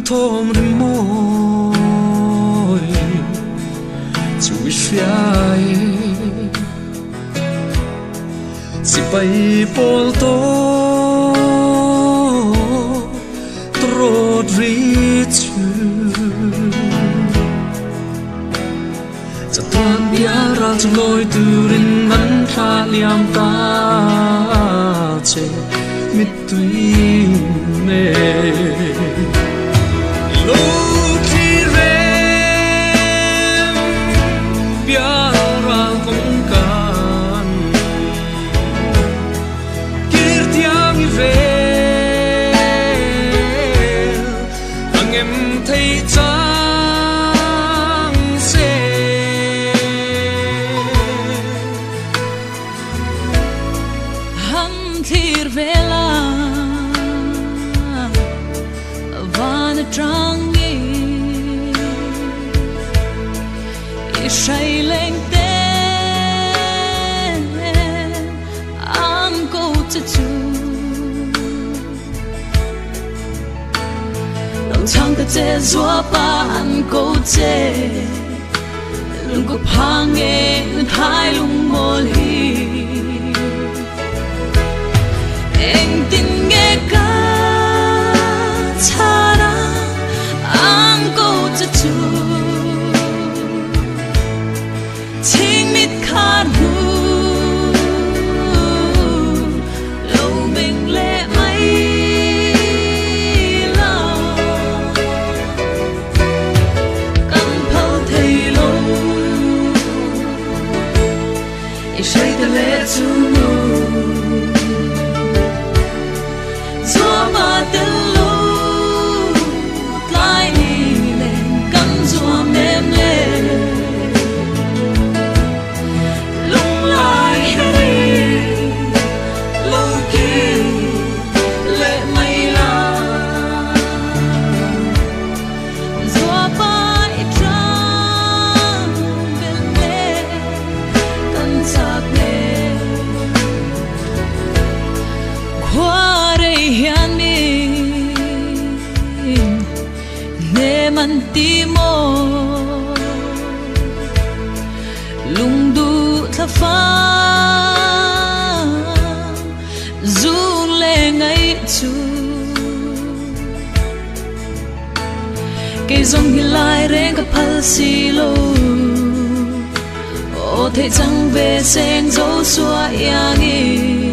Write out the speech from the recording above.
thom ri môi chui fiai si bay pol to trod ri chuจะตอนเดียราจะลอยตื่นมันทาเลียมตาเจมิตุยเมลูกที่เรมเบียราคงกันกิรติยังมีเวอังเอ็มไทยจ้าVela van trangi ishailing ten am go to tu long chang ka te zua pa an go te lung ko phange thai lung mol hi anh tin nghe ca chana ang go to tu ting mit khan hu lo bing le mai lo kan phau thei lo i shai de le tu Mantimo lungdu thafa zung le ngai chu ke zong hilai reng ka phal si lo o the chang ve sen zo suwa yang